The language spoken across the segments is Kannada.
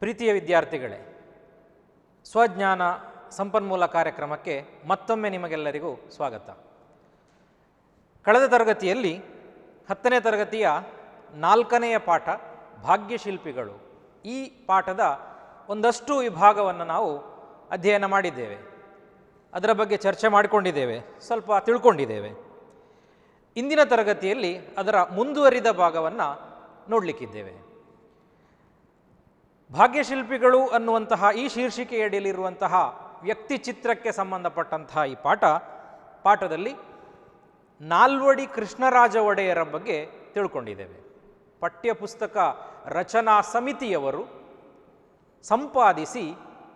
ಪ್ರೀತಿಯ ವಿದ್ಯಾರ್ಥಿಗಳೇ, ಸ್ವಜ್ಞಾನ ಸಂಪನ್ಮೂಲ ಕಾರ್ಯಕ್ರಮಕ್ಕೆ ಮತ್ತೊಮ್ಮೆ ನಿಮಗೆಲ್ಲರಿಗೂ ಸ್ವಾಗತ. ಕಳೆದ ತರಗತಿಯಲ್ಲಿ 10ನೇ ತರಗತಿಯ 4ನೆಯ ಪಾಠ ಭಾಗ್ಯಶಿಲ್ಪಿಗಳು, ಈ ಪಾಠದ ಒಂದಷ್ಟು ವಿಭಾಗವನ್ನು ನಾವು ಅಧ್ಯಯನ ಮಾಡಿದ್ದೇವೆ. ಅದರ ಬಗ್ಗೆ ಚರ್ಚೆ ಮಾಡಿಕೊಂಡಿದ್ದೇವೆ, ಸ್ವಲ್ಪ ತಿಳ್ಕೊಂಡಿದ್ದೇವೆ. ಇಂದಿನ ತರಗತಿಯಲ್ಲಿ ಅದರ ಮುಂದುವರಿದ ಭಾಗವನ್ನು ನೋಡಲಿಕ್ಕಿದ್ದೇವೆ. ಭಾಗ್ಯಶಿಲ್ಪಿಗಳು ಅನ್ನುವಂತಹ ಈ ಶೀರ್ಷಿಕೆಯಡಿಯಲ್ಲಿರುವಂತಹ ವ್ಯಕ್ತಿ ಚಿತ್ರಕ್ಕೆ ಸಂಬಂಧಪಟ್ಟಂತಹ ಈ ಪಾಠದಲ್ಲಿ ನಾಲ್ವಡಿ ಕೃಷ್ಣರಾಜ ಒಡೆಯರ ಬಗ್ಗೆ ತಿಳ್ಕೊಂಡಿದ್ದೇವೆ. ಪಠ್ಯಪುಸ್ತಕ ರಚನಾ ಸಮಿತಿಯವರು ಸಂಪಾದಿಸಿ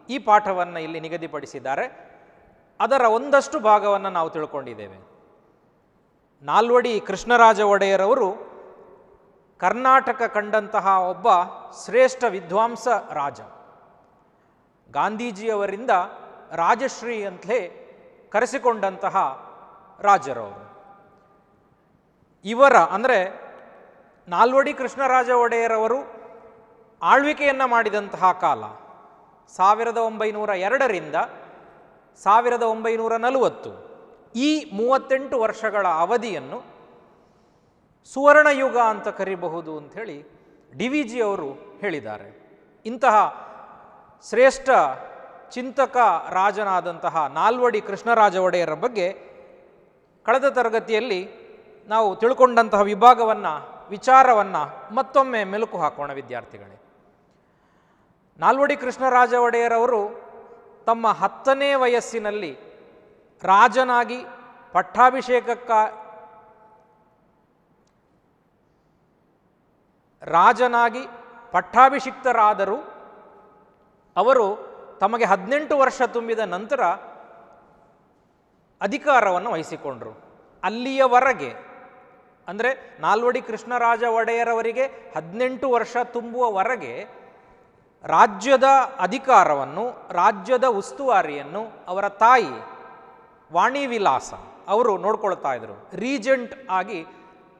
ಈ ಪಾಠವನ್ನು ಇಲ್ಲಿ ನಿಗದಿಪಡಿಸಿದ್ದಾರೆ. ಅದರ ಒಂದಷ್ಟು ಭಾಗವನ್ನು ನಾವು ತಿಳ್ಕೊಂಡಿದ್ದೇವೆ. ನಾಲ್ವಡಿ ಕೃಷ್ಣರಾಜ ಒಡೆಯರವರು ಕರ್ನಾಟಕ ಕಂಡಂತಹ ಒಬ್ಬ ಶ್ರೇಷ್ಠ ವಿದ್ವಾಂಸ ರಾಜ. ಗಾಂಧೀಜಿಯವರಿಂದ ರಾಜಶ್ರೀ ಅಂತಲೇ ಕರೆಸಿಕೊಂಡಂತಹ ರಾಜರವರು. ಇವರ ಅಂದರೆ ನಾಲ್ವಡಿ ಕೃಷ್ಣರಾಜ ಒಡೆಯರವರು ಆಳ್ವಿಕೆಯನ್ನು ಮಾಡಿದಂತಹ ಕಾಲ 1902ರಿಂದ 1940. ಈ 38 ವರ್ಷಗಳ ಅವಧಿಯನ್ನು ಸುವರ್ಣಯುಗ ಅಂತ ಕರಿಬಹುದು ಅಂಥೇಳಿ DVG ಅವರು ಹೇಳಿದ್ದಾರೆ. ಇಂತಹ ಶ್ರೇಷ್ಠ ಚಿಂತಕ ರಾಜನಾದಂತಹ ನಾಲ್ವಡಿ ಕೃಷ್ಣರಾಜ ಒಡೆಯರ ಬಗ್ಗೆ ಕಳೆದ ತರಗತಿಯಲ್ಲಿ ನಾವು ತಿಳ್ಕೊಂಡಂತಹ ವಿಚಾರವನ್ನು ಮತ್ತೊಮ್ಮೆ ಮೆಲುಕು ಹಾಕೋಣ ವಿದ್ಯಾರ್ಥಿಗಳೇ. ನಾಲ್ವಡಿ ಕೃಷ್ಣರಾಜ ಒಡೆಯರವರು ತಮ್ಮ 10ನೇ ವಯಸ್ಸಿನಲ್ಲಿ ರಾಜನಾಗಿ ಪಟ್ಟಾಭಿಷಿಕ್ತರಾದರು. ಅವರು ತಮಗೆ 18 ವರ್ಷ ತುಂಬಿದ ನಂತರ ಅಧಿಕಾರವನ್ನು ವಹಿಸಿಕೊಂಡರು. ಅಲ್ಲಿಯವರೆಗೆ ಅಂದರೆ ನಾಲ್ವಡಿ ಕೃಷ್ಣರಾಜ ಒಡೆಯರವರಿಗೆ 18 ವರ್ಷ ತುಂಬುವವರೆಗೆ ರಾಜ್ಯದ ಅಧಿಕಾರವನ್ನು, ರಾಜ್ಯದ ಉಸ್ತುವಾರಿಯನ್ನು ಅವರ ತಾಯಿ ವಾಣಿ ವಿಲಾಸ ಅವರು ನೋಡ್ಕೊಳ್ತಾ ಇದ್ದರು. ರೀಜೆಂಟ್ ಆಗಿ,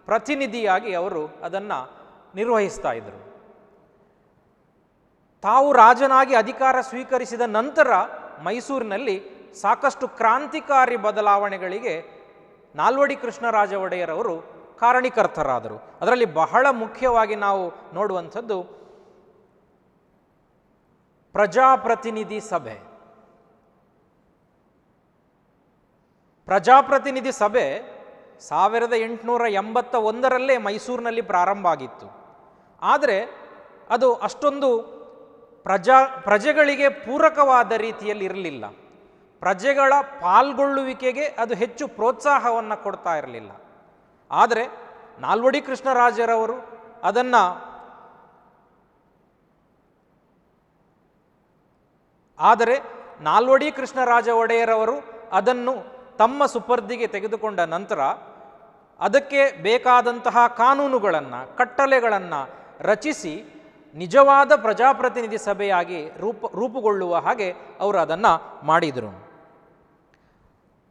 ಪ್ರತಿನಿಧಿಯಾಗಿ ಅವರು ಅದನ್ನು ನಿರ್ವಹಿಸ್ತಾ ಇದ್ದರು. ತಾವು ರಾಜನಾಗಿ ಅಧಿಕಾರ ಸ್ವೀಕರಿಸಿದ ನಂತರ ಮೈಸೂರಿನಲ್ಲಿ ಸಾಕಷ್ಟು ಕ್ರಾಂತಿಕಾರಿ ಬದಲಾವಣೆಗಳಿಗೆ ನಾಲ್ವಡಿ ಕೃಷ್ಣರಾಜ ಒಡೆಯರವರು ಕಾರಣೀಕರ್ತರಾದರು. ಅದರಲ್ಲಿ ಬಹಳ ಮುಖ್ಯವಾಗಿ ನಾವು ನೋಡುವಂಥದ್ದು ಪ್ರಜಾಪ್ರತಿನಿಧಿ ಸಭೆ. ಪ್ರಜಾಪ್ರತಿನಿಧಿ ಸಭೆ 1881ರಲ್ಲೇ ಮೈಸೂರಿನಲ್ಲಿ ಪ್ರಾರಂಭ ಆಗಿತ್ತು. ಆದರೆ ಅದು ಅಷ್ಟೊಂದು ಪ್ರಜೆಗಳಿಗೆ ಪೂರಕವಾದ ರೀತಿಯಲ್ಲಿ ಇರಲಿಲ್ಲ. ಪ್ರಜೆಗಳ ಪಾಲ್ಗೊಳ್ಳುವಿಕೆಗೆ ಅದು ಹೆಚ್ಚು ಪ್ರೋತ್ಸಾಹವನ್ನು ಕೊಡ್ತಾ ಇರಲಿಲ್ಲ. ಆದರೆ ನಾಲ್ವಡಿ ಕೃಷ್ಣರಾಜರವರು ನಾಲ್ವಡಿ ಕೃಷ್ಣರಾಜ ಒಡೆಯರವರು ಅದನ್ನು ತಮ್ಮ ಸುಪರ್ದಿಗೆ ತೆಗೆದುಕೊಂಡ ನಂತರ ಅದಕ್ಕೆ ಬೇಕಾದಂತಹ ಕಾನೂನುಗಳನ್ನು, ಕಟ್ಟಳೆಗಳನ್ನು ರಚಿಸಿ ನಿಜವಾದ ಪ್ರಜಾಪ್ರತಿನಿಧಿ ಸಭೆಯಾಗಿ ರೂಪುಗೊಳ್ಳುವ ಹಾಗೆ ಅವರು ಅದನ್ನು ಮಾಡಿದರು.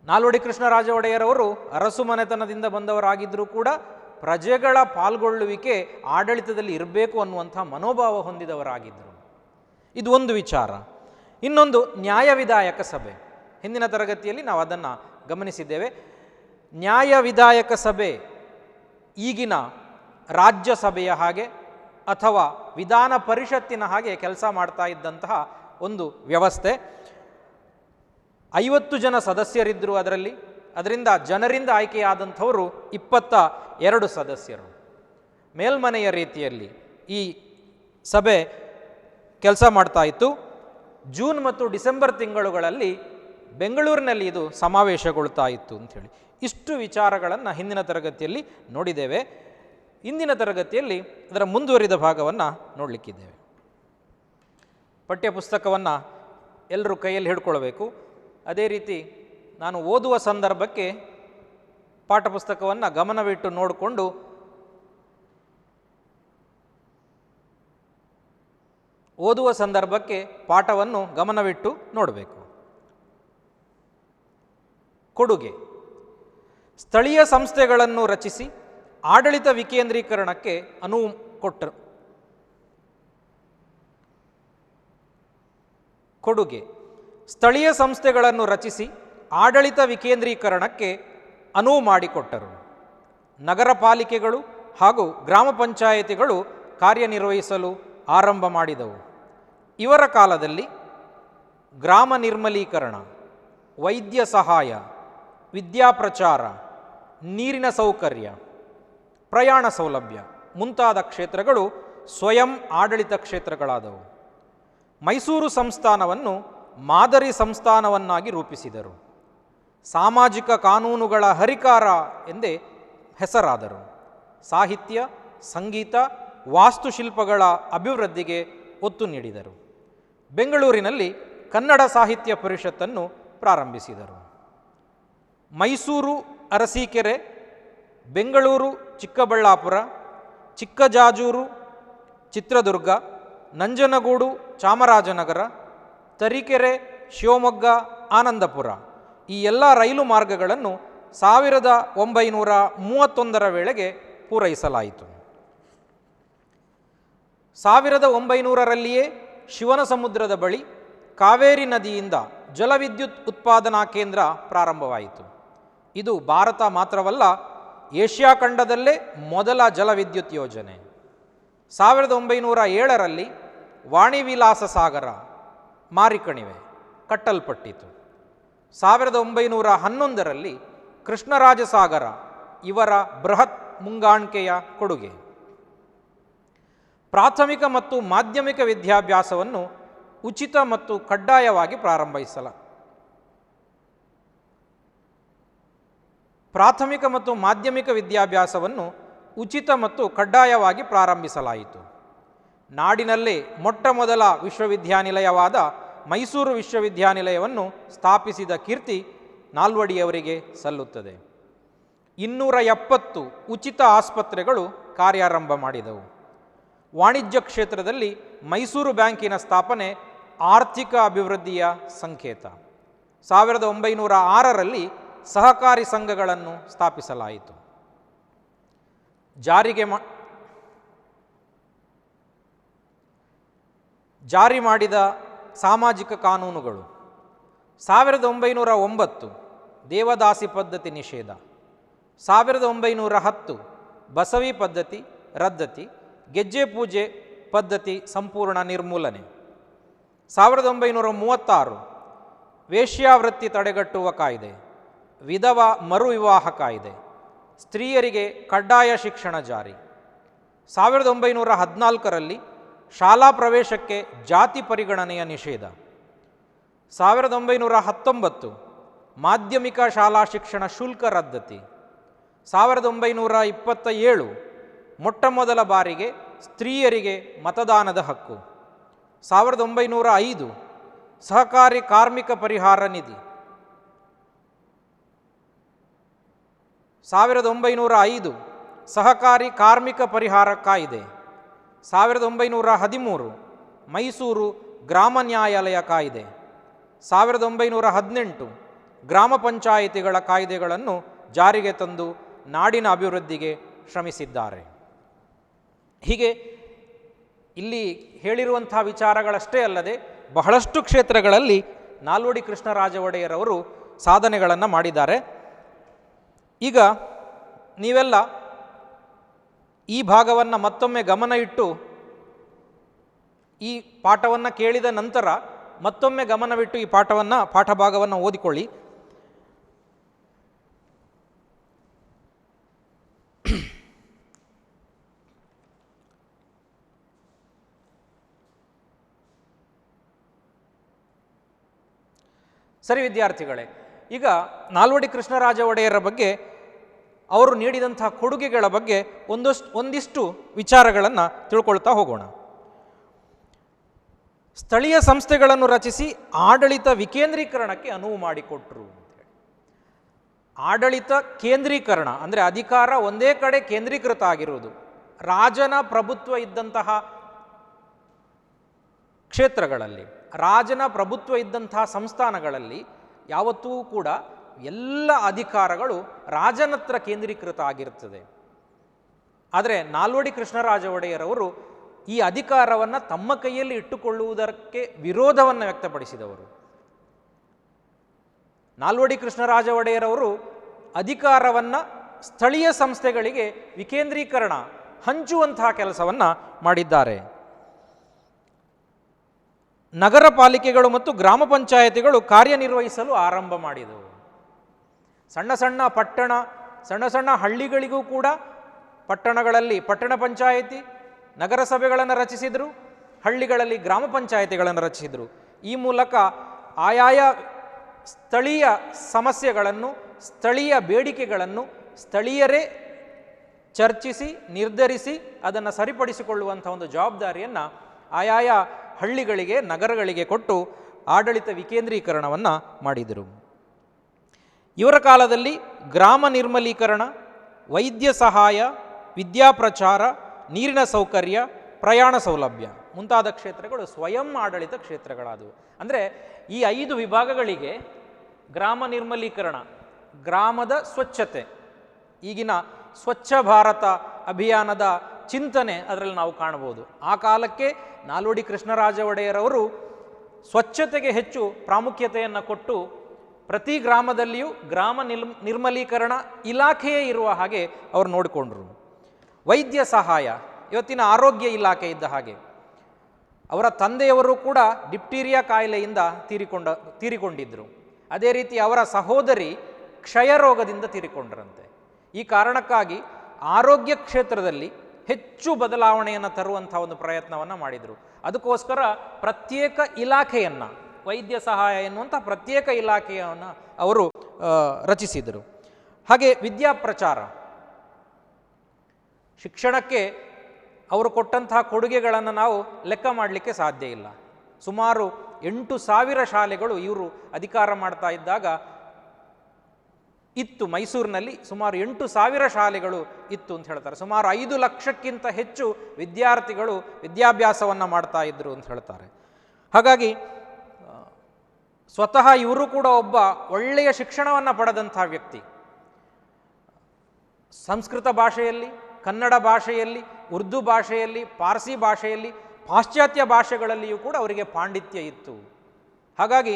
ನಾಲ್ವಡಿ ಕೃಷ್ಣರಾಜ ಒಡೆಯರವರು ಅರಸು ಮನೆತನದಿಂದ ಬಂದವರಾಗಿದ್ದರೂ ಕೂಡ ಪ್ರಜೆಗಳ ಪಾಲ್ಗೊಳ್ಳುವಿಕೆ ಆಡಳಿತದಲ್ಲಿ ಇರಬೇಕು ಅನ್ನುವಂಥ ಮನೋಭಾವ ಹೊಂದಿದವರಾಗಿದ್ದರು. ಇದು ಒಂದು ವಿಚಾರ. ಇನ್ನೊಂದು ನ್ಯಾಯವಿಧಾಯಕ ಸಭೆ. ಹಿಂದಿನ ತರಗತಿಯಲ್ಲಿ ನಾವು ಅದನ್ನು ಗಮನಿಸಿದ್ದೇವೆ. ನ್ಯಾಯವಿಧಾಯಕ ಸಭೆ ಈಗಿನ ರಾಜ್ಯಸಭೆಯ ಹಾಗೆ ಅಥವಾ ವಿಧಾನ ಪರಿಷತ್ತಿನ ಹಾಗೆ ಕೆಲಸ ಮಾಡ್ತಾ ಇದ್ದಂತಹ ಒಂದು ವ್ಯವಸ್ಥೆ. 50 ಜನ ಸದಸ್ಯರಿದ್ದರು ಅದರಿಂದ ಜನರಿಂದ ಆಯ್ಕೆಯಾದಂಥವರು 22 ಸದಸ್ಯರು. ಮೇಲ್ಮನೆಯ ರೀತಿಯಲ್ಲಿ ಈ ಸಭೆ ಕೆಲಸ ಮಾಡ್ತಾ ಇತ್ತು. ಜೂನ್ ಮತ್ತು ಡಿಸೆಂಬರ್ ತಿಂಗಳುಗಳಲ್ಲಿ ಬೆಂಗಳೂರಿನಲ್ಲಿ ಇದು ಸಮಾವೇಶಗೊಳ್ತಾ ಇತ್ತು ಅಂಥೇಳಿ. ಇಷ್ಟು ವಿಚಾರಗಳನ್ನು ಹಿಂದಿನ ತರಗತಿಯಲ್ಲಿ ನೋಡಿದ್ದೇವೆ. ಇಂದಿನ ತರಗತಿಯಲ್ಲಿ ಅದರ ಮುಂದುವರಿದ ಭಾಗವನ್ನು ನೋಡಲಿಕ್ಕಿದ್ದೇವೆ. ಪಠ್ಯಪುಸ್ತಕವನ್ನು ಎಲ್ಲರೂ ಕೈಯಲ್ಲಿ ಹಿಡ್ಕೊಳ್ಬೇಕು. ಅದೇ ರೀತಿ ನಾನು ಓದುವ ಸಂದರ್ಭಕ್ಕೆ ಪಾಠಪುಸ್ತಕವನ್ನು ಗಮನವಿಟ್ಟು ನೋಡಿಕೊಂಡು ಓದುವ ಸಂದರ್ಭಕ್ಕೆ ಪಾಠವನ್ನು ಗಮನವಿಟ್ಟು ನೋಡಬೇಕು. ಕೊಡುಗೆ: ಸ್ಥಳೀಯ ಸಂಸ್ಥೆಗಳನ್ನು ರಚಿಸಿ ಆಡಳಿತ ವಿಕೇಂದ್ರೀಕರಣಕ್ಕೆ ಅನುವು ಕೊಟ್ಟರು. ಕೊಡುಗೆ: ಸ್ಥಳೀಯ ಸಂಸ್ಥೆಗಳನ್ನು ರಚಿಸಿ ಆಡಳಿತ ವಿಕೇಂದ್ರೀಕರಣಕ್ಕೆ ಅನುವು ಮಾಡಿಕೊಟ್ಟರು. ನಗರ ಪಾಲಿಕೆಗಳು ಹಾಗೂ ಗ್ರಾಮ ಪಂಚಾಯಿತಿಗಳು ಕಾರ್ಯನಿರ್ವಹಿಸಲು ಆರಂಭ ಮಾಡಿದವು. ಇವರ ಕಾಲದಲ್ಲಿ ಗ್ರಾಮ ನಿರ್ಮಲೀಕರಣ, ವೈದ್ಯ ಸಹಾಯ, ವಿದ್ಯಾಪ್ರಚಾರ, ನೀರಿನ ಸೌಕರ್ಯ, ಪ್ರಯಾಣ ಸೌಲಭ್ಯ ಮುಂತಾದ ಕ್ಷೇತ್ರಗಳು ಸ್ವಯಂ ಆಡಳಿತ ಕ್ಷೇತ್ರಗಳಾದವು. ಮೈಸೂರು ಸಂಸ್ಥಾನವನ್ನು ಮಾದರಿ ಸಂಸ್ಥಾನವನ್ನಾಗಿ ರೂಪಿಸಿದರು. ಸಾಮಾಜಿಕ ಕಾನೂನುಗಳ ಹರಿಕಾರ ಎಂದೇ ಹೆಸರಾದರು. ಸಾಹಿತ್ಯ, ಸಂಗೀತ, ವಾಸ್ತುಶಿಲ್ಪಗಳ ಅಭಿವೃದ್ಧಿಗೆ ಒತ್ತು ನೀಡಿದರು. ಬೆಂಗಳೂರಿನಲ್ಲಿ ಕನ್ನಡ ಸಾಹಿತ್ಯ ಪರಿಷತ್ತನ್ನು ಪ್ರಾರಂಭಿಸಿದರು. ಮೈಸೂರು ಅರಸೀಕೆರೆ, ಬೆಂಗಳೂರು ಚಿಕ್ಕಬಳ್ಳಾಪುರ, ಚಿಕ್ಕಜಾಜೂರು ಚಿತ್ರದುರ್ಗ, ನಂಜನಗೂಡು ಚಾಮರಾಜನಗರ, ತರೀಕೆರೆ ಶಿವಮೊಗ್ಗ ಆನಂದಪುರ ಈ ಎಲ್ಲ ರೈಲು ಮಾರ್ಗಗಳನ್ನು 1931 ವೇಳೆಗೆ ಪೂರೈಸಲಾಯಿತು. 1900ರಲ್ಲಿಯೇ ಶಿವನ ಸಮುದ್ರದ ಬಳಿ ಕಾವೇರಿ ನದಿಯಿಂದ ಜಲವಿದ್ಯುತ್ ಉತ್ಪಾದನಾ ಕೇಂದ್ರ ಪ್ರಾರಂಭವಾಯಿತು. ಇದು ಭಾರತ ಮಾತ್ರವಲ್ಲ, ಏಷ್ಯಾ ಖಂಡದಲ್ಲೇ ಮೊದಲ ಜಲವಿದ್ಯುತ್ ಯೋಜನೆ. 1907ರಲ್ಲಿ ವಾಣಿವಿಲಾಸ ಸಾಗರ ಮಾರಿಕಣಿವೆ ಕಟ್ಟಲ್ಪಟ್ಟಿತು. 1911ರಲ್ಲಿ ಕೃಷ್ಣರಾಜ ಸಾಗರ ಇವರ ಬೃಹತ್ ಮುಂಗಾಣ್ಕೆಯ ಕೊಡುಗೆ. ಪ್ರಾಥಮಿಕ ಮತ್ತು ಮಾಧ್ಯಮಿಕ ವಿದ್ಯಾಭ್ಯಾಸವನ್ನು ಉಚಿತ ಮತ್ತು ಕಡ್ಡಾಯವಾಗಿ ಪ್ರಾರಂಭಿಸಲಾಯಿತು. ನಾಡಿನಲ್ಲೇ ಮೊಟ್ಟ ಮೊದಲ ವಿಶ್ವವಿದ್ಯಾನಿಲಯವಾದ ಮೈಸೂರು ವಿಶ್ವವಿದ್ಯಾನಿಲಯವನ್ನು ಸ್ಥಾಪಿಸಿದ ಕೀರ್ತಿ ನಾಲ್ವಡಿಯವರಿಗೆ ಸಲ್ಲುತ್ತದೆ. 270 ಉಚಿತ ಆಸ್ಪತ್ರೆಗಳು ಕಾರ್ಯಾರಂಭ ಮಾಡಿದವು. ವಾಣಿಜ್ಯ ಕ್ಷೇತ್ರದಲ್ಲಿ ಮೈಸೂರು ಬ್ಯಾಂಕಿನ ಸ್ಥಾಪನೆ ಆರ್ಥಿಕ ಅಭಿವೃದ್ಧಿಯ ಸಂಕೇತ. 1906ರಲ್ಲಿ ಸಹಕಾರಿ ಸಂಘಗಳನ್ನು ಸ್ಥಾಪಿಸಲಾಯಿತು. ಜಾರಿ ಮಾಡಿದ ಸಾಮಾಜಿಕ ಕಾನೂನುಗಳು: 1909 ದೇವದಾಸಿ ಪದ್ಧತಿ ನಿಷೇಧ, 1910 ಬಸವಿ ಪದ್ಧತಿ ರದ್ದತಿ, ಗೆಜ್ಜೆ ಪೂಜೆ ಪದ್ಧತಿ ಸಂಪೂರ್ಣ ನಿರ್ಮೂಲನೆ, 1936 ವೇಶ್ಯಾವೃತ್ತಿ ತಡೆಗಟ್ಟುವ ಕಾಯ್ದೆ, ವಿಧವಾ ಮರು ವಿವಾಹ ಕಾಯ್ದೆ, ಸ್ತ್ರೀಯರಿಗೆ ಕಡ್ಡಾಯ ಶಿಕ್ಷಣ ಜಾರಿ, 1914ರಲ್ಲಿ ಶಾಲಾ ಪ್ರವೇಶಕ್ಕೆ ಜಾತಿ ಪರಿಗಣನೆಯ ನಿಷೇಧ, 1919 ಮಾಧ್ಯಮಿಕ ಶಾಲಾ ಶಿಕ್ಷಣ ಶುಲ್ಕ ರದ್ದತಿ, 1927 ಮೊಟ್ಟ ಮೊದಲ ಬಾರಿಗೆ ಸ್ತ್ರೀಯರಿಗೆ ಮತದಾನದ ಹಕ್ಕು, 1905 ಸಹಕಾರಿ ಕಾರ್ಮಿಕ ಪರಿಹಾರ ನಿಧಿ, 1905 ಸಹಕಾರಿ ಕಾರ್ಮಿಕ ಪರಿಹಾರ ಕಾಯ್ದೆ, 1913 ಮೈಸೂರು ಗ್ರಾಮ ನ್ಯಾಯಾಲಯ ಕಾಯ್ದೆ, 1918 ಗ್ರಾಮ ಪಂಚಾಯಿತಿಗಳ ಕಾಯ್ದೆಗಳನ್ನು ಜಾರಿಗೆ ತಂದು ನಾಡಿನ ಅಭಿವೃದ್ಧಿಗೆ ಶ್ರಮಿಸಿದ್ದಾರೆ. ಹೀಗೆ ಇಲ್ಲಿ ಹೇಳಿರುವಂಥ ವಿಚಾರಗಳಷ್ಟೇ ಅಲ್ಲದೆ ಬಹಳಷ್ಟು ಕ್ಷೇತ್ರಗಳಲ್ಲಿ ನಾಲ್ವಡಿ ಕೃಷ್ಣರಾಜ ಒಡೆಯರವರು ಸಾಧನೆಗಳನ್ನು ಮಾಡಿದ್ದಾರೆ. ಈಗ ನೀವೆಲ್ಲ ಈ ಭಾಗವನ್ನು ಮತ್ತೊಮ್ಮೆ ಗಮನ ಇಟ್ಟು ಈ ಪಾಠವನ್ನು ಕೇಳಿದ ನಂತರ ಮತ್ತೊಮ್ಮೆ ಗಮನವಿಟ್ಟು ಈ ಪಾಠ ಭಾಗವನ್ನು ಓದಿಕೊಳ್ಳಿ. ಸರಿ ವಿದ್ಯಾರ್ಥಿಗಳೇ, ಈಗ ನಾಲ್ವಡಿ ಕೃಷ್ಣರಾಜ ಒಡೆಯರ ಬಗ್ಗೆ, ಅವರು ನೀಡಿದಂತಹ ಕೊಡುಗೆಗಳ ಬಗ್ಗೆ ಒಂದಿಷ್ಟು ವಿಚಾರಗಳನ್ನು ತಿಳ್ಕೊಳ್ತಾ ಹೋಗೋಣ. ಸ್ಥಳೀಯ ಸಂಸ್ಥೆಗಳನ್ನು ರಚಿಸಿ ಆಡಳಿತ ವಿಕೇಂದ್ರೀಕರಣಕ್ಕೆ ಅನುವು ಮಾಡಿಕೊಟ್ರು. ಆಡಳಿತ ಕೇಂದ್ರೀಕರಣ ಅಂದರೆ ಅಧಿಕಾರ ಒಂದೇ ಕಡೆ ಕೇಂದ್ರೀಕೃತ ಆಗಿರುವುದು. ರಾಜನ ಪ್ರಭುತ್ವ ಇದ್ದಂತಹ ಕ್ಷೇತ್ರಗಳಲ್ಲಿ, ರಾಜನ ಪ್ರಭುತ್ವ ಇದ್ದಂತಹ ಸಂಸ್ಥಾನಗಳಲ್ಲಿ ಯಾವತ್ತೂ ಕೂಡ ಎಲ್ಲ ಅಧಿಕಾರಗಳು ರಾಜನತ್ರ ಕೇಂದ್ರೀಕೃತ ಆಗಿರುತ್ತದೆ. ಆದರೆ ನಾಲ್ವಡಿ ಕೃಷ್ಣರಾಜ ಒಡೆಯರವರು ಈ ಅಧಿಕಾರವನ್ನು ತಮ್ಮ ಕೈಯಲ್ಲಿ ಇಟ್ಟುಕೊಳ್ಳುವುದಕ್ಕೆ ವಿರೋಧವನ್ನು ವ್ಯಕ್ತಪಡಿಸಿದವರು. ನಾಲ್ವಡಿ ಕೃಷ್ಣರಾಜ ಒಡೆಯರವರು ಅಧಿಕಾರವನ್ನು ಸ್ಥಳೀಯ ಸಂಸ್ಥೆಗಳಿಗೆ ವಿಕೇಂದ್ರೀಕರಣ ಹಂಚುವಂತಹ ಕೆಲಸವನ್ನು ಮಾಡಿದ್ದಾರೆ. ನಗರ ಪಾಲಿಕೆಗಳು ಮತ್ತು ಗ್ರಾಮ ಪಂಚಾಯತಿಗಳು ಕಾರ್ಯನಿರ್ವಹಿಸಲು ಆರಂಭ ಮಾಡಿದವು. ಸಣ್ಣ ಸಣ್ಣ ಹಳ್ಳಿಗಳಿಗೂ ಕೂಡ ಪಟ್ಟಣಗಳಲ್ಲಿ ಪಟ್ಟಣ ಪಂಚಾಯಿತಿ, ನಗರಸಭೆಗಳನ್ನು ರಚಿಸಿದರು, ಹಳ್ಳಿಗಳಲ್ಲಿ ಗ್ರಾಮ ಪಂಚಾಯಿತಿಗಳನ್ನು ರಚಿಸಿದರು. ಈ ಮೂಲಕ ಆಯಾಯ ಸ್ಥಳೀಯ ಸಮಸ್ಯೆಗಳನ್ನು, ಸ್ಥಳೀಯ ಬೇಡಿಕೆಗಳನ್ನು ಸ್ಥಳೀಯರೇ ಚರ್ಚಿಸಿ ನಿರ್ಧರಿಸಿ ಅದನ್ನು ಸರಿಪಡಿಸಿಕೊಳ್ಳುವಂಥ ಒಂದು ಜವಾಬ್ದಾರಿಯನ್ನು ಆಯಾಯ ಹಳ್ಳಿಗಳಿಗೆ, ನಗರಗಳಿಗೆ ಕೊಟ್ಟು ಆಡಳಿತ ವಿಕೇಂದ್ರೀಕರಣವನ್ನು ಮಾಡಿದರು. ಇವರ ಕಾಲದಲ್ಲಿ ಗ್ರಾಮ ನಿರ್ಮಲೀಕರಣ, ವೈದ್ಯ ಸಹಾಯ, ವಿದ್ಯಾಪ್ರಚಾರ, ನೀರಿನ ಸೌಕರ್ಯ, ಪ್ರಯಾಣ ಸೌಲಭ್ಯ ಮುಂತಾದ ಕ್ಷೇತ್ರಗಳು ಸ್ವಯಂ ಆಡಳಿತ ಕ್ಷೇತ್ರಗಳಾದವು. ಅಂದರೆ ಈ 5 ವಿಭಾಗಗಳಿಗೆ ಗ್ರಾಮ ನಿರ್ಮಲೀಕರಣ, ಗ್ರಾಮದ ಸ್ವಚ್ಛತೆ, ಈಗಿನ ಸ್ವಚ್ಛ ಭಾರತ ಅಭಿಯಾನದ ಚಿಂತನೆ ಅದರಲ್ಲಿ ನಾವು ಕಾಣಬಹುದು. ಆ ಕಾಲಕ್ಕೆ ನಾಲ್ವಡಿ ಕೃಷ್ಣರಾಜ ಒಡೆಯರವರು ಸ್ವಚ್ಛತೆಗೆ ಹೆಚ್ಚು ಪ್ರಾಮುಖ್ಯತೆಯನ್ನು ಕೊಟ್ಟು ಪ್ರತಿ ಗ್ರಾಮದಲ್ಲಿಯೂ ಗ್ರಾಮ ನಿರ್ಮಲೀಕರಣ ಇಲಾಖೆಯೇ ಇರುವ ಹಾಗೆ ಅವರು ನೋಡಿಕೊಂಡರು. ವೈದ್ಯ ಸಹಾಯ ಇವತ್ತಿನ ಆರೋಗ್ಯ ಇಲಾಖೆ ಇದ್ದ ಹಾಗೆ. ಅವರ ತಂದೆಯವರು ಕೂಡ ಡಿಪ್ಟೀರಿಯಾ ಕಾಯಿಲೆಯಿಂದ ತೀರಿಕೊಂಡಿದ್ದರು. ಅದೇ ರೀತಿ ಅವರ ಸಹೋದರಿ ಕ್ಷಯ ರೋಗದಿಂದ ತೀರಿಕೊಂಡರಂತೆ. ಈ ಕಾರಣಕ್ಕಾಗಿ ಆರೋಗ್ಯ ಕ್ಷೇತ್ರದಲ್ಲಿ ಹೆಚ್ಚು ಬದಲಾವಣೆಯನ್ನು ತರುವಂಥ ಒಂದು ಪ್ರಯತ್ನವನ್ನು ಮಾಡಿದರು. ಅದಕ್ಕೋಸ್ಕರ ಪ್ರತ್ಯೇಕ ಇಲಾಖೆಯನ್ನು, ವೈದ್ಯ ಸಹಾಯ ಎನ್ನುವಂಥ ಪ್ರತ್ಯೇಕ ಇಲಾಖೆಯನ್ನು ಅವರು ರಚಿಸಿದರು. ಹಾಗೆ ವಿದ್ಯಾಪ್ರಚಾರ, ಶಿಕ್ಷಣಕ್ಕೆ ಅವರು ಕೊಟ್ಟಂತಹ ಕೊಡುಗೆಗಳನ್ನು ನಾವು ಲೆಕ್ಕ ಮಾಡಲಿಕ್ಕೆ ಸಾಧ್ಯ ಇಲ್ಲ. ಸುಮಾರು 8,000 ಶಾಲೆಗಳು ಇವರು ಅಧಿಕಾರ ಮಾಡ್ತಾ ಇದ್ದಾಗ ಇತ್ತು. ಮೈಸೂರಿನಲ್ಲಿ ಸುಮಾರು 8,000 ಶಾಲೆಗಳು ಇತ್ತು ಅಂತ ಹೇಳ್ತಾರೆ. ಸುಮಾರು 5 ಲಕ್ಷಕ್ಕಿಂತ ಹೆಚ್ಚು ವಿದ್ಯಾರ್ಥಿಗಳು ವಿದ್ಯಾಭ್ಯಾಸವನ್ನು ಮಾಡ್ತಾ ಇದ್ದರು ಅಂತ ಹೇಳ್ತಾರೆ. ಹಾಗಾಗಿ ಸ್ವತಃ ಇವರು ಕೂಡ ಒಬ್ಬ ಒಳ್ಳೆಯ ಶಿಕ್ಷಣವನ್ನು ಪಡೆದಂಥ ವ್ಯಕ್ತಿ. ಸಂಸ್ಕೃತ ಭಾಷೆಯಲ್ಲಿ, ಕನ್ನಡ ಭಾಷೆಯಲ್ಲಿ, ಉರ್ದು ಭಾಷೆಯಲ್ಲಿ, ಪಾರ್ಸಿ ಭಾಷೆಯಲ್ಲಿ, ಪಾಶ್ಚಾತ್ಯ ಭಾಷೆಗಳಲ್ಲಿಯೂ ಕೂಡ ಅವರಿಗೆ ಪಾಂಡಿತ್ಯ ಇತ್ತು. ಹಾಗಾಗಿ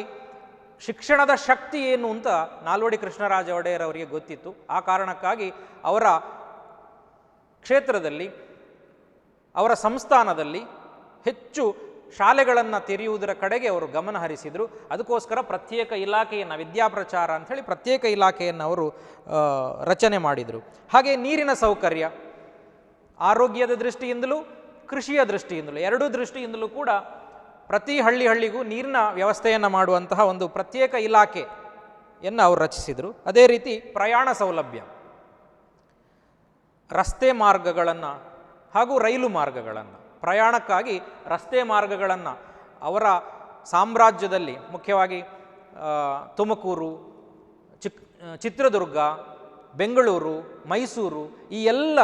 ಶಿಕ್ಷಣದ ಶಕ್ತಿ ಏನು ಅಂತ ನಾಲ್ವಡಿ ಕೃಷ್ಣರಾಜ ಒಡೆಯರ್ ಅವರಿಗೆ ಗೊತ್ತಿತ್ತು. ಆ ಕಾರಣಕ್ಕಾಗಿ ಅವರ ಕ್ಷೇತ್ರದಲ್ಲಿ, ಅವರ ಸಂಸ್ಥಾನದಲ್ಲಿ ಹೆಚ್ಚು ಶಾಲೆಗಳನ್ನು ತೆರೆಯುವುದರ ಕಡೆಗೆ ಅವರು ಗಮನ ಹರಿಸಿದರು. ಅದಕ್ಕೋಸ್ಕರ ಪ್ರತ್ಯೇಕ ಇಲಾಖೆಯನ್ನು, ವಿದ್ಯಾಪ್ರಚಾರ ಅಂಥೇಳಿ ಪ್ರತ್ಯೇಕ ಇಲಾಖೆಯನ್ನು ಅವರು ರಚನೆ ಮಾಡಿದರು. ಹಾಗೆ ನೀರಿನ ಸೌಕರ್ಯ, ಆರೋಗ್ಯದ ದೃಷ್ಟಿಯಿಂದಲೂ ಕೃಷಿಯ ದೃಷ್ಟಿಯಿಂದಲೂ, ಎರಡೂ ದೃಷ್ಟಿಯಿಂದಲೂ ಕೂಡ ಪ್ರತಿ ಹಳ್ಳಿಗೂ ನೀರಿನ ವ್ಯವಸ್ಥೆಯನ್ನು ಮಾಡುವಂತಹ ಒಂದು ಪ್ರತ್ಯೇಕ ಇಲಾಖೆಯನ್ನು ಅವರು ರಚಿಸಿದರು. ಅದೇ ರೀತಿ ಪ್ರಯಾಣ ಸೌಲಭ್ಯ, ರಸ್ತೆ ಮಾರ್ಗಗಳನ್ನು ಹಾಗೂ ರೈಲು ಮಾರ್ಗಗಳನ್ನು, ಪ್ರಯಾಣಕ್ಕಾಗಿ ರಸ್ತೆ ಮಾರ್ಗಗಳನ್ನು ಅವರ ಸಾಮ್ರಾಜ್ಯದಲ್ಲಿ ಮುಖ್ಯವಾಗಿ ತುಮಕೂರು, ಚಿತ್ರದುರ್ಗ, ಬೆಂಗಳೂರು, ಮೈಸೂರು ಈ ಎಲ್ಲ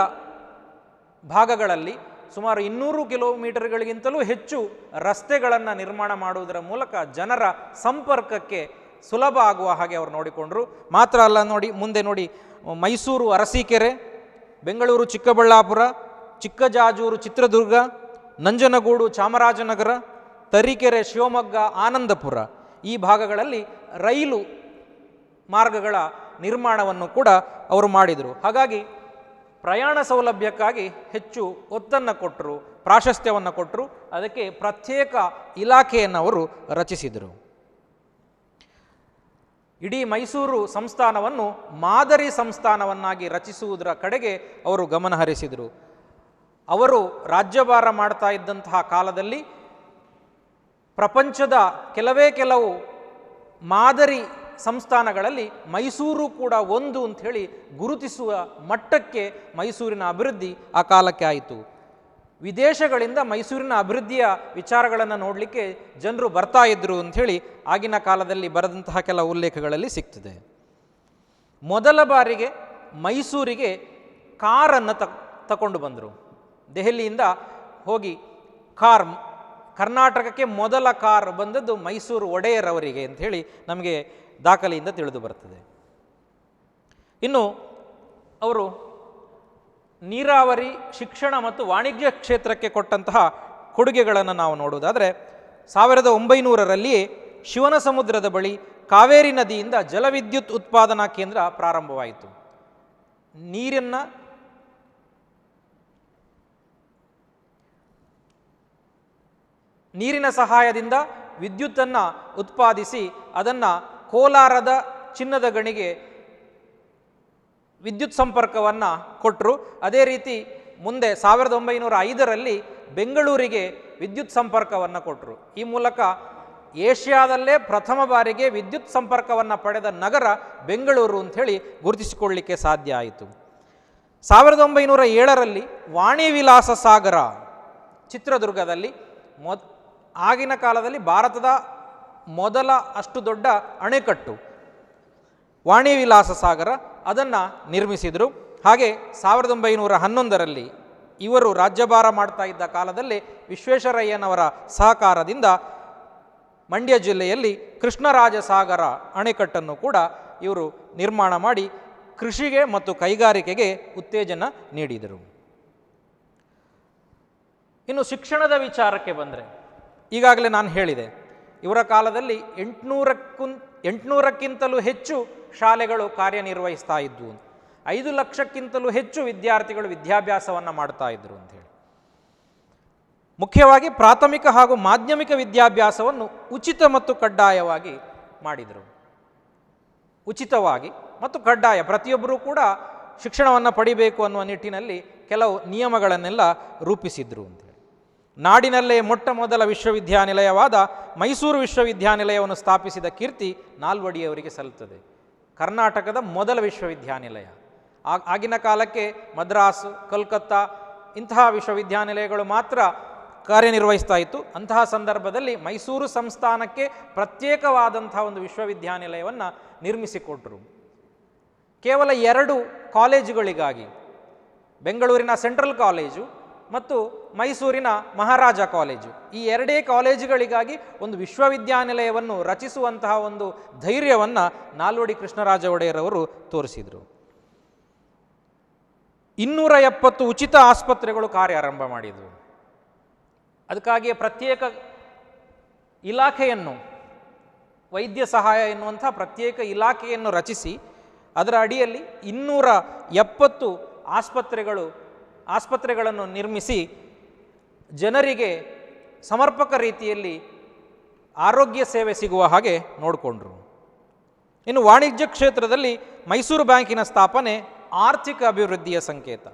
ಭಾಗಗಳಲ್ಲಿ ಸುಮಾರು 200 ಕಿಲೋಮೀಟರ್ಗಳಿಗಿಂತಲೂ ಹೆಚ್ಚು ರಸ್ತೆಗಳನ್ನು ನಿರ್ಮಾಣ ಮಾಡುವುದರ ಮೂಲಕ ಜನರ ಸಂಪರ್ಕಕ್ಕೆ ಸುಲಭ ಆಗುವ ಹಾಗೆ ಅವರು ನೋಡಿಕೊಂಡರು. ಮಾತ್ರ ಅಲ್ಲ, ಮುಂದೆ ನೋಡಿ, ಮೈಸೂರು ಅರಸೀಕೆರೆ, ಬೆಂಗಳೂರು ಚಿಕ್ಕಬಳ್ಳಾಪುರ, ಚಿಕ್ಕಜಾಜೂರು ಚಿತ್ರದುರ್ಗ, ನಂಜನಗೂಡು ಚಾಮರಾಜನಗರ, ತರೀಕೆರೆ ಶಿವಮೊಗ್ಗ, ಆನಂದಪುರ ಈ ಭಾಗಗಳಲ್ಲಿ ರೈಲು ಮಾರ್ಗಗಳ ನಿರ್ಮಾಣವನ್ನು ಕೂಡ ಅವರು ಮಾಡಿದರು. ಹಾಗಾಗಿ ಪ್ರಯಾಣ ಸೌಲಭ್ಯಕ್ಕಾಗಿ ಹೆಚ್ಚು ಒತ್ತನ್ನು ಕೊಟ್ಟರು, ಪ್ರಾಶಸ್ತ್ಯವನ್ನು ಕೊಟ್ಟರು. ಅದಕ್ಕೆ ಪ್ರತ್ಯೇಕ ಇಲಾಖೆಯನ್ನು ಅವರು ರಚಿಸಿದರು. ಇಡೀ ಮೈಸೂರು ಸಂಸ್ಥಾನವನ್ನು ಮಾದರಿ ಸಂಸ್ಥಾನವನ್ನಾಗಿ ರಚಿಸುವುದರ ಕಡೆಗೆ ಅವರು ಗಮನ ಹರಿಸಿದರು. ಅವರು ರಾಜ್ಯಭಾರ ಮಾಡ್ತಾ ಇದ್ದಂತಹ ಕಾಲದಲ್ಲಿ ಪ್ರಪಂಚದ ಕೆಲವು ಮಾದರಿ ಸಂಸ್ಥಾನಗಳಲ್ಲಿ ಮೈಸೂರು ಕೂಡ ಒಂದು ಅಂಥೇಳಿ ಗುರುತಿಸುವ ಮಟ್ಟಕ್ಕೆ ಮೈಸೂರಿನ ಅಭಿವೃದ್ಧಿ ಆ ಕಾಲಕ್ಕೆ ಆಯಿತು. ವಿದೇಶಗಳಿಂದ ಮೈಸೂರಿನ ಅಭಿವೃದ್ಧಿಯ ವಿಚಾರಗಳನ್ನು ನೋಡಲಿಕ್ಕೆ ಜನರು ಬರ್ತಾ ಇದ್ದರು ಅಂಥೇಳಿ ಆಗಿನ ಕಾಲದಲ್ಲಿ ಬರೆದಂತಹ ಕೆಲವು ಉಲ್ಲೇಖಗಳಲ್ಲಿ ಸಿಗ್ತದೆ. ಮೊದಲ ಬಾರಿಗೆ ಮೈಸೂರಿಗೆ ಕಾರನ್ನು ತಗೊಂಡು ಬಂದರು. ದೆಹಲಿಯಿಂದ ಹೋಗಿ ಕರ್ನಾಟಕಕ್ಕೆ ಮೊದಲ ಕಾರ್ ಬಂದದ್ದು ಮೈಸೂರು ಒಡೆಯರ್ ಅವರಿಗೆ ಅಂಥೇಳಿ ನಮಗೆ ದಾಖಲೆಯಿಂದ ತಿಳಿದು ಬರ್ತದೆ. ಇನ್ನು ಅವರು ನೀರಾವರಿ, ಶಿಕ್ಷಣ ಮತ್ತು ವಾಣಿಜ್ಯ ಕ್ಷೇತ್ರಕ್ಕೆ ಕೊಟ್ಟಂತಹ ಕೊಡುಗೆಗಳನ್ನು ನಾವು ನೋಡುವುದಾದರೆ 1900ರಲ್ಲಿಯೇ ಶಿವನ ಸಮುದ್ರದ ಬಳಿ ಕಾವೇರಿ ನದಿಯಿಂದ ಜಲವಿದ್ಯುತ್ ಉತ್ಪಾದನಾ ಕೇಂದ್ರ ಪ್ರಾರಂಭವಾಯಿತು. ನೀರಿನ ಸಹಾಯದಿಂದ ವಿದ್ಯುತ್ತನ್ನು ಉತ್ಪಾದಿಸಿ ಅದನ್ನು ಕೋಲಾರದ ಚಿನ್ನದ ಗಣಿಗೆ ವಿದ್ಯುತ್ ಸಂಪರ್ಕವನ್ನು ಕೊಟ್ಟರು. ಅದೇ ರೀತಿ ಮುಂದೆ 1905ರಲ್ಲಿ ಬೆಂಗಳೂರಿಗೆ ವಿದ್ಯುತ್ ಸಂಪರ್ಕವನ್ನು ಕೊಟ್ಟರು. ಈ ಮೂಲಕ ಏಷ್ಯಾದಲ್ಲೇ ಪ್ರಥಮ ಬಾರಿಗೆ ವಿದ್ಯುತ್ ಸಂಪರ್ಕವನ್ನು ಪಡೆದ ನಗರ ಬೆಂಗಳೂರು ಅಂಥೇಳಿ ಗುರುತಿಸಿಕೊಳ್ಳಲಿಕ್ಕೆ ಸಾಧ್ಯ ಆಯಿತು. 1907ರಲ್ಲಿ ವಾಣಿ ವಿಲಾಸ ಸಾಗರ ಚಿತ್ರದುರ್ಗದಲ್ಲಿ ಆಗಿನ ಕಾಲದಲ್ಲಿ ಭಾರತದ ಮೊದಲ ಅಷ್ಟು ದೊಡ್ಡ ಅಣೆಕಟ್ಟು ವಾಣಿ ವಿಲಾಸ ಸಾಗರ ಅದನ್ನು ನಿರ್ಮಿಸಿದರು. ಹಾಗೆ 1911ರಲ್ಲಿ ಇವರು ರಾಜ್ಯಭಾರ ಮಾಡ್ತಾ ಇದ್ದ ಕಾಲದಲ್ಲಿ ವಿಶ್ವೇಶ್ವರಯ್ಯನವರ ಸಹಕಾರದಿಂದ ಮಂಡ್ಯ ಜಿಲ್ಲೆಯಲ್ಲಿ ಕೃಷ್ಣರಾಜ ಸಾಗರ ಅಣೆಕಟ್ಟನ್ನು ಕೂಡ ಇವರು ನಿರ್ಮಾಣ ಮಾಡಿ ಕೃಷಿಗೆ ಮತ್ತು ಕೈಗಾರಿಕೆಗೆ ಉತ್ತೇಜನ ನೀಡಿದರು. ಇನ್ನು ಶಿಕ್ಷಣದ ವಿಚಾರಕ್ಕೆ ಬಂದರೆ, ಈಗಾಗಲೇ ನಾನು ಹೇಳಿದೆ, ಇವರ ಕಾಲದಲ್ಲಿ 800ಕ್ಕಿಂತಲೂ ಹೆಚ್ಚು ಶಾಲೆಗಳು ಕಾರ್ಯನಿರ್ವಹಿಸ್ತಾ ಇದ್ವು. 5 ಲಕ್ಷಕ್ಕಿಂತಲೂ ಹೆಚ್ಚು ವಿದ್ಯಾರ್ಥಿಗಳು ವಿದ್ಯಾಭ್ಯಾಸವನ್ನು ಮಾಡ್ತಾ ಇದ್ದರು ಅಂಥೇಳಿ. ಮುಖ್ಯವಾಗಿ ಪ್ರಾಥಮಿಕ ಹಾಗೂ ಮಾಧ್ಯಮಿಕ ವಿದ್ಯಾಭ್ಯಾಸವನ್ನು ಉಚಿತ ಮತ್ತು ಕಡ್ಡಾಯವಾಗಿ ಮಾಡಿದರು. ಉಚಿತವಾಗಿ ಮತ್ತು ಕಡ್ಡಾಯ, ಪ್ರತಿಯೊಬ್ಬರೂ ಕೂಡ ಶಿಕ್ಷಣವನ್ನು ಪಡಿಬೇಕು ಅನ್ನುವ ನಿಟ್ಟಿನಲ್ಲಿ ಕೆಲವು ನಿಯಮಗಳನ್ನೆಲ್ಲ ರೂಪಿಸಿದ್ರು ಅಂತೇಳಿ. ನಾಡಿನಲ್ಲೇ ಮೊಟ್ಟ ಮೊದಲ ವಿಶ್ವವಿದ್ಯಾನಿಲಯವಾದ ಮೈಸೂರು ವಿಶ್ವವಿದ್ಯಾನಿಲಯವನ್ನು ಸ್ಥಾಪಿಸಿದ ಕೀರ್ತಿ ನಾಲ್ವಡಿಯವರಿಗೆ ಸಲ್ಲುತ್ತದೆ. ಕರ್ನಾಟಕದ ಮೊದಲ ವಿಶ್ವವಿದ್ಯಾನಿಲಯ. ಆಗಿನ ಕಾಲಕ್ಕೆ ಮದ್ರಾಸ್, ಕಲ್ಕತ್ತಾ ಇಂತಹ ವಿಶ್ವವಿದ್ಯಾನಿಲಯಗಳು ಮಾತ್ರ ಕಾರ್ಯನಿರ್ವಹಿಸ್ತಾ ಇತ್ತು. ಅಂತಹ ಸಂದರ್ಭದಲ್ಲಿ ಮೈಸೂರು ಸಂಸ್ಥಾನಕ್ಕೆ ಪ್ರತ್ಯೇಕವಾದಂತಹ ಒಂದು ವಿಶ್ವವಿದ್ಯಾನಿಲಯವನ್ನು ನಿರ್ಮಿಸಿಕೊಟ್ರು. ಕೇವಲ 2 ಕಾಲೇಜುಗಳಿಗಾಗಿ, ಬೆಂಗಳೂರಿನ ಸೆಂಟ್ರಲ್ ಕಾಲೇಜು ಮತ್ತು ಮೈಸೂರಿನ ಮಹಾರಾಜ ಕಾಲೇಜು, ಈ 2 ಕಾಲೇಜುಗಳಿಗಾಗಿ ಒಂದು ವಿಶ್ವವಿದ್ಯಾನಿಲಯವನ್ನು ರಚಿಸುವಂತಹ ಒಂದು ಧೈರ್ಯವನ್ನು ನಾಲ್ವಡಿ ಕೃಷ್ಣರಾಜ ಒಡೆಯರವರು ತೋರಿಸಿದರು. 270 ಉಚಿತ ಆಸ್ಪತ್ರೆಗಳು ಕಾರ್ಯಾರಂಭ ಮಾಡಿದವು. ಅದಕ್ಕಾಗಿಯೇ ಪ್ರತ್ಯೇಕ ಇಲಾಖೆಯನ್ನು, ವೈದ್ಯ ಸಹಾಯ ಎನ್ನುವಂಥ ಪ್ರತ್ಯೇಕ ಇಲಾಖೆಯನ್ನು ರಚಿಸಿ ಅದರ ಅಡಿಯಲ್ಲಿ 270 ಆಸ್ಪತ್ರೆಗಳನ್ನು ನಿರ್ಮಿಸಿ ಜನರಿಗೆ ಸಮರ್ಪಕ ರೀತಿಯಲ್ಲಿ ಆರೋಗ್ಯ ಸೇವೆ ಸಿಗುವ ಹಾಗೆ ನೋಡಿಕೊಂಡ್ರು. ಇನ್ನು ವಾಣಿಜ್ಯ ಕ್ಷೇತ್ರದಲ್ಲಿ ಮೈಸೂರು ಬ್ಯಾಂಕಿನ ಸ್ಥಾಪನೆ ಆರ್ಥಿಕ ಅಭಿವೃದ್ಧಿಯ ಸಂಕೇತ.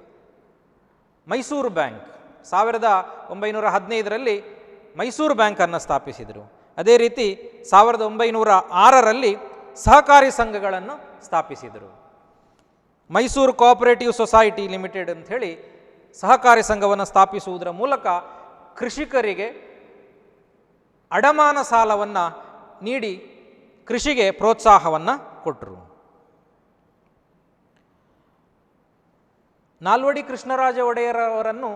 ಮೈಸೂರು ಬ್ಯಾಂಕ್ 1915ರಲ್ಲಿ ಮೈಸೂರು ಬ್ಯಾಂಕನ್ನು ಸ್ಥಾಪಿಸಿದರು. ಅದೇ ರೀತಿ 1906ರಲ್ಲಿ ಸಹಕಾರಿ ಸಂಘಗಳನ್ನು ಸ್ಥಾಪಿಸಿದರು. ಮೈಸೂರು ಕೋಆಪರೇಟಿವ್ ಸೊಸೈಟಿ ಲಿಮಿಟೆಡ್ ಅಂಥೇಳಿ ಸಹಕಾರಿ ಸಂಘವನ್ನು ಸ್ಥಾಪಿಸುವುದರ ಮೂಲಕ ಕೃಷಿಕರಿಗೆ ಅಡಮಾನ ಸಾಲವನ್ನು ನೀಡಿ ಕೃಷಿಗೆ ಪ್ರೋತ್ಸಾಹವನ್ನು ಕೊಟ್ಟರು. ನಾಲ್ವಡಿ ಕೃಷ್ಣರಾಜ ಒಡೆಯರವರನ್ನು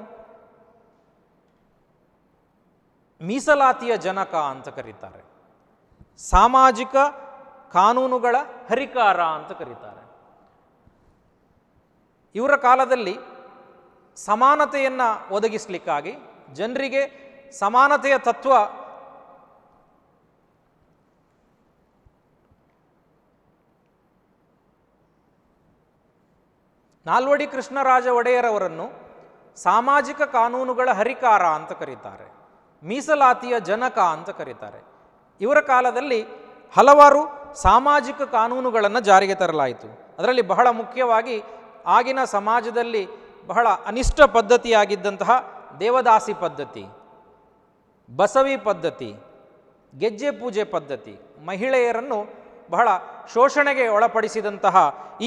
ಮೀಸಲಾತಿಯ ಜನಕ ಅಂತ ಕರೀತಾರೆ. ಸಾಮಾಜಿಕ ಕಾನೂನುಗಳ ಹರಿಕಾರ ಅಂತ ಕರೀತಾರೆ. ಇವರ ಕಾಲದಲ್ಲಿ ಸಮಾನತೆಯನ್ನು ಒದಗಿಸಲಿಕ್ಕಾಗಿ, ಜನರಿಗೆ ಸಮಾನತೆಯ ತತ್ವ ನಾಲ್ವಡಿ ಕೃಷ್ಣರಾಜ ಒಡೆಯರವರನ್ನು ಸಾಮಾಜಿಕ ಕಾನೂನುಗಳ ಹರಿಕಾರ ಅಂತ ಕರೀತಾರೆ, ಮೀಸಲಾತಿಯ ಜನಕ ಅಂತ ಕರೀತಾರೆ. ಇವರ ಕಾಲದಲ್ಲಿ ಹಲವಾರು ಸಾಮಾಜಿಕ ಕಾನೂನುಗಳನ್ನು ಜಾರಿಗೆ ತರಲಾಯಿತು. ಅದರಲ್ಲಿ ಬಹಳ ಮುಖ್ಯವಾಗಿ ಆಗಿನ ಸಮಾಜದಲ್ಲಿ ಬಹಳ ಅನಿಷ್ಟ ಪದ್ಧತಿಯಾಗಿದ್ದಂತಹ ದೇವದಾಸಿ ಪದ್ಧತಿ, ಬಸವಿ ಪದ್ಧತಿ, ಗೆಜ್ಜೆ ಪೂಜೆ ಪದ್ಧತಿ, ಮಹಿಳೆಯರನ್ನು ಬಹಳ ಶೋಷಣೆಗೆ ಒಳಪಡಿಸಿದಂತಹ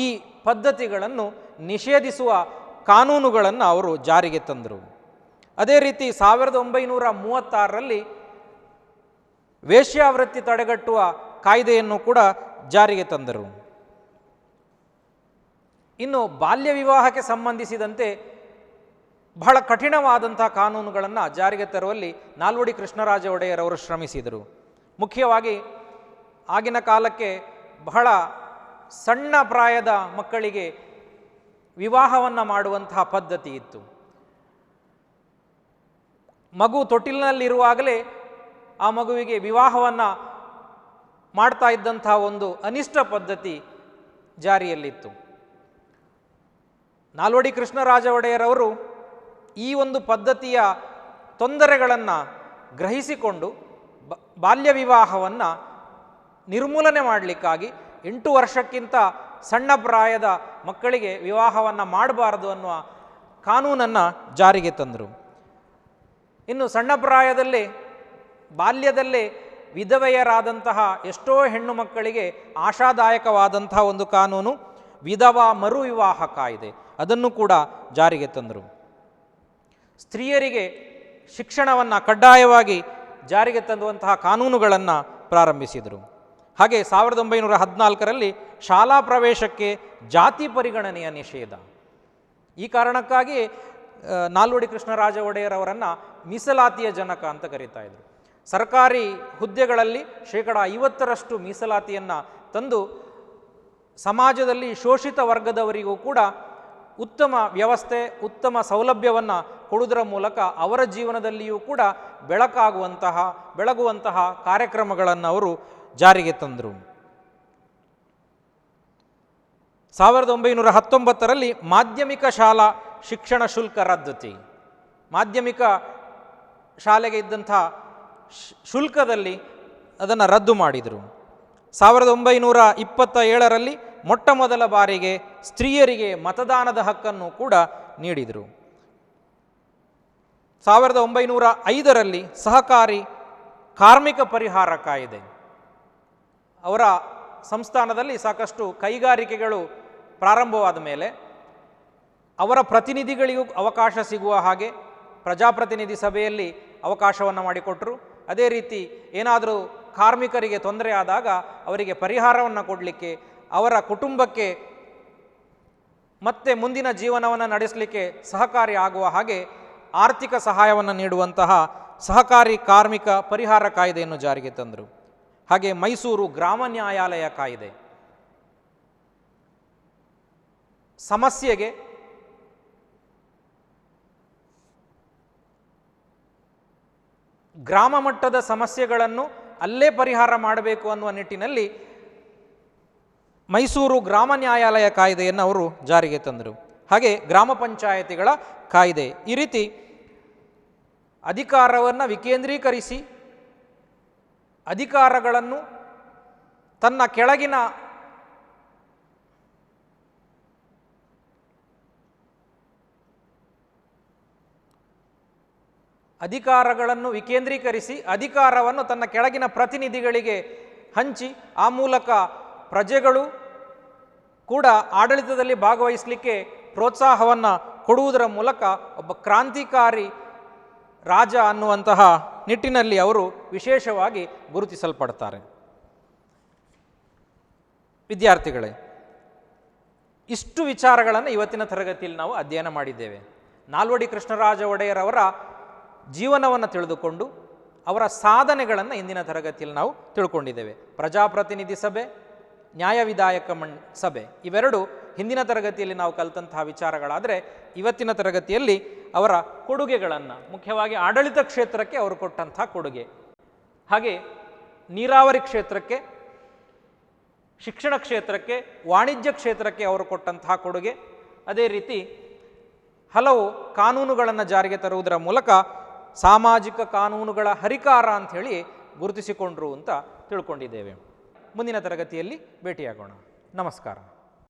ಈ ಪದ್ಧತಿಗಳನ್ನು ನಿಷೇಧಿಸುವ ಕಾನೂನುಗಳನ್ನು ಅವರು ಜಾರಿಗೆ ತಂದರು. ಅದೇ ರೀತಿ 1936ರಲ್ಲಿ ವೇಶ್ಯಾವೃತ್ತಿ ತಡೆಗಟ್ಟುವ ಕಾಯ್ದೆಯನ್ನು ಕೂಡ ಜಾರಿಗೆ ತಂದರು. ಇನ್ನು ಬಾಲ್ಯ ವಿವಾಹಕ್ಕೆ ಸಂಬಂಧಿಸಿದಂತೆ ಬಹಳ ಕಠಿಣವಾದಂಥ ಕಾನೂನುಗಳನ್ನು ಜಾರಿಗೆ ತರುವಲ್ಲಿ ನಾಲ್ವಡಿ ಕೃಷ್ಣರಾಜ ಒಡೆಯರವರು ಶ್ರಮಿಸಿದರು. ಮುಖ್ಯವಾಗಿ ಆಗಿನ ಕಾಲಕ್ಕೆ ಬಹಳ ಸಣ್ಣ ಪ್ರಾಯದ ಮಕ್ಕಳಿಗೆ ವಿವಾಹವನ್ನು ಮಾಡುವಂತಹ ಪದ್ಧತಿ ಇತ್ತು. ಮಗು ತೊಟ್ಟಿಲಿನಲ್ಲಿರುವಾಗಲೇ ಆ ಮಗುವಿಗೆ ವಿವಾಹವನ್ನು ಮಾಡ್ತಾ ಇದ್ದಂತಹ ಒಂದು ಅನಿಷ್ಟ ಪದ್ಧತಿ ಜಾರಿಯಲ್ಲಿತ್ತು. ನಾಲ್ವಡಿ ಕೃಷ್ಣರಾಜ ಒಡೆಯರವರು ಈ ಒಂದು ಪದ್ಧತಿಯ ತೊಂದರೆಗಳನ್ನು ಗ್ರಹಿಸಿಕೊಂಡು ಬಾಲ್ಯ ವಿವಾಹವನ್ನು ನಿರ್ಮೂಲನೆ ಮಾಡಲಿಕ್ಕಾಗಿ 8 ವರ್ಷಕ್ಕಿಂತ ಸಣ್ಣ ಪ್ರಾಯದ ಮಕ್ಕಳಿಗೆ ವಿವಾಹವನ್ನು ಮಾಡಬಾರದು ಅನ್ನುವ ಕಾನೂನನ್ನು ಜಾರಿಗೆ ತಂದರು. ಇನ್ನು ಸಣ್ಣ ಪ್ರಾಯದಲ್ಲೇ ಬಾಲ್ಯದಲ್ಲೇ ವಿಧವೆಯರಾದಂತಹ ಎಷ್ಟೋ ಹೆಣ್ಣು ಮಕ್ಕಳಿಗೆ ಆಶಾದಾಯಕವಾದಂತಹ ಒಂದು ಕಾನೂನು ವಿಧವಾ ಮರು ವಿವಾಹ ಕಾಯ್ದೆ, ಅದನ್ನು ಕೂಡ ಜಾರಿಗೆ ತಂದರು. ಸ್ತ್ರೀಯರಿಗೆ ಶಿಕ್ಷಣವನ್ನು ಕಡ್ಡಾಯವಾಗಿ ಜಾರಿಗೆ ತಂದುವಂತಹ ಕಾನೂನುಗಳನ್ನು ಪ್ರಾರಂಭಿಸಿದರು. ಹಾಗೆ 1914ರಲ್ಲಿ ಶಾಲಾ ಪ್ರವೇಶಕ್ಕೆ ಜಾತಿ ಪರಿಗಣನೆಯ ನಿಷೇಧ. ಈ ಕಾರಣಕ್ಕಾಗಿ ನಾಲ್ವಡಿ ಕೃಷ್ಣರಾಜ ಒಡೆಯರವರನ್ನು ಮೀಸಲಾತಿಯ ಜನಕ ಅಂತ ಕರೀತಾ ಇದ್ರು. ಸರ್ಕಾರಿ ಹುದ್ದೆಗಳಲ್ಲಿ 50% ಮೀಸಲಾತಿಯನ್ನು ತಂದು ಸಮಾಜದಲ್ಲಿ ಶೋಷಿತ ವರ್ಗದವರಿಗೂ ಕೂಡ ಉತ್ತಮ ವ್ಯವಸ್ಥೆ, ಉತ್ತಮ ಸೌಲಭ್ಯವನ್ನು ಕೊಡುವುದರ ಮೂಲಕ ಅವರ ಜೀವನದಲ್ಲಿಯೂ ಕೂಡ ಬೆಳಗುವಂತಹ ಕಾರ್ಯಕ್ರಮಗಳನ್ನು ಅವರು ಜಾರಿಗೆ ತಂದರು. 1919ರಲ್ಲಿ ಮಾಧ್ಯಮಿಕ ಶಾಲಾ ಶಿಕ್ಷಣ ಶುಲ್ಕ ರದ್ದತಿ. ಮಾಧ್ಯಮಿಕ ಶಾಲೆಗೆ ಇದ್ದಂಥ ಶುಲ್ಕದಲ್ಲಿ ಅದನ್ನು ರದ್ದು ಮಾಡಿದರು. 1927ರಲ್ಲಿ ಮೊಟ್ಟ ಮೊದಲ ಬಾರಿಗೆ ಸ್ತ್ರೀಯರಿಗೆ ಮತದಾನದ ಹಕ್ಕನ್ನು ಕೂಡ ನೀಡಿದರು. 1905ರಲ್ಲಿ ಸಹಕಾರಿ ಕಾರ್ಮಿಕ ಪರಿಹಾರ ಕಾಯ್ದೆ. ಅವರ ಸಂಸ್ಥಾನದಲ್ಲಿ ಸಾಕಷ್ಟು ಕೈಗಾರಿಕೆಗಳು ಪ್ರಾರಂಭವಾದ ಮೇಲೆ ಅವರ ಪ್ರತಿನಿಧಿಗಳಿಗೂ ಅವಕಾಶ ಸಿಗುವ ಹಾಗೆ ಪ್ರಜಾಪ್ರತಿನಿಧಿ ಸಭೆಯಲ್ಲಿ ಅವಕಾಶವನ್ನು ಮಾಡಿಕೊಟ್ಟರು. ಅದೇ ರೀತಿ ಏನಾದರೂ ಕಾರ್ಮಿಕರಿಗೆ ತೊಂದರೆ ಆದಾಗ ಅವರಿಗೆ ಪರಿಹಾರವನ್ನು ಕೊಡಲಿಕ್ಕೆ, ಅವರ ಕುಟುಂಬಕ್ಕೆ ಮತ್ತೆ ಮುಂದಿನ ಜೀವನವನ್ನು ನಡೆಸಲಿಕ್ಕೆ ಸಹಕಾರಿ ಆಗುವ ಹಾಗೆ ಆರ್ಥಿಕ ಸಹಾಯವನ್ನು ನೀಡುವಂತಹ ಸಹಕಾರಿ ಕಾರ್ಮಿಕ ಪರಿಹಾರ ಕಾಯ್ದೆಯನ್ನು ಜಾರಿಗೆ ತಂದರು. ಹಾಗೆ ಮೈಸೂರು ಗ್ರಾಮ ನ್ಯಾಯಾಲಯ ಕಾಯ್ದೆ. ಸಮಸ್ಯೆಗೆ ಗ್ರಾಮ ಮಟ್ಟದ ಸಮಸ್ಯೆಗಳನ್ನು ಅಲ್ಲೇ ಪರಿಹಾರ ಮಾಡಬೇಕು ಅನ್ನುವ ನಿಟ್ಟಿನಲ್ಲಿ ಮೈಸೂರು ಗ್ರಾಮ ನ್ಯಾಯಾಲಯ ಕಾಯ್ದೆಯನ್ನು ಅವರು ಜಾರಿಗೆ ತಂದರು. ಹಾಗೆ ಗ್ರಾಮ ಪಂಚಾಯತಿಗಳ ಕಾಯ್ದೆ. ಈ ರೀತಿ ಅಧಿಕಾರವನ್ನು ವಿಕೇಂದ್ರೀಕರಿಸಿ ಅಧಿಕಾರಗಳನ್ನು ತನ್ನ ಕೆಳಗಿನ ಅಧಿಕಾರವನ್ನು ತನ್ನ ಕೆಳಗಿನ ಪ್ರತಿನಿಧಿಗಳಿಗೆ ಹಂಚಿ ಆ ಮೂಲಕ ಪ್ರಜೆಗಳು ಕೂಡ ಆಡಳಿತದಲ್ಲಿ ಭಾಗವಹಿಸಲಿಕ್ಕೆ ಪ್ರೋತ್ಸಾಹವನ್ನು ಕೊಡುವುದರ ಮೂಲಕ ಒಬ್ಬ ಕ್ರಾಂತಿಕಾರಿ ರಾಜ ಅನ್ನುವಂತಹ ನಿಟ್ಟಿನಲ್ಲಿ ಅವರು ವಿಶೇಷವಾಗಿ ಗುರುತಿಸಲ್ಪಡ್ತಾರೆ. ವಿದ್ಯಾರ್ಥಿಗಳೇ, ಇಷ್ಟು ವಿಚಾರಗಳನ್ನು ಇವತ್ತಿನ ತರಗತಿಯಲ್ಲಿ ನಾವು ಅಧ್ಯಯನ ಮಾಡಿದ್ದೇವೆ. ನಾಲ್ವಡಿ ಕೃಷ್ಣರಾಜ ಒಡೆಯರವರ ಜೀವನವನ್ನು ತಿಳಿದುಕೊಂಡು ಅವರ ಸಾಧನೆಗಳನ್ನು ಇಂದಿನ ತರಗತಿಯಲ್ಲಿ ನಾವು ತಿಳ್ಕೊಂಡಿದ್ದೇವೆ. ಪ್ರಜಾಪ್ರತಿನಿಧಿ ಸಭೆ, ನ್ಯಾಯ ವಿಧಾಯಕ ಸಭೆ ಇವೆರಡು ಹಿಂದಿನ ತರಗತಿಯಲ್ಲಿ ನಾವು ಕಲಿತಂತಹ ವಿಚಾರಗಳಾದರೆ, ಇವತ್ತಿನ ತರಗತಿಯಲ್ಲಿ ಅವರ ಕೊಡುಗೆಗಳನ್ನು, ಮುಖ್ಯವಾಗಿ ಆಡಳಿತ ಕ್ಷೇತ್ರಕ್ಕೆ ಅವರು ಕೊಟ್ಟಂತಹ ಕೊಡುಗೆ, ಹಾಗೆ ನೀರಾವರಿ ಕ್ಷೇತ್ರಕ್ಕೆ, ಶಿಕ್ಷಣ ಕ್ಷೇತ್ರಕ್ಕೆ, ವಾಣಿಜ್ಯ ಕ್ಷೇತ್ರಕ್ಕೆ ಅವರು ಕೊಟ್ಟಂತಹ ಕೊಡುಗೆ, ಅದೇ ರೀತಿ ಹಲವು ಕಾನೂನುಗಳನ್ನು ಜಾರಿಗೆ ತರುವುದರ ಮೂಲಕ ಸಾಮಾಜಿಕ ಕಾನೂನುಗಳ ಹರಿಕಾರ ಅಂಥೇಳಿ ಗುರುತಿಸಿಕೊಂಡ್ರು ಅಂತ ತಿಳ್ಕೊಂಡಿದ್ದೇವೆ. ಮುಂದಿನ ತರಗತಿಯಲ್ಲಿ ಭೇಟಿಯಾಗೋಣ. ನಮಸ್ಕಾರ.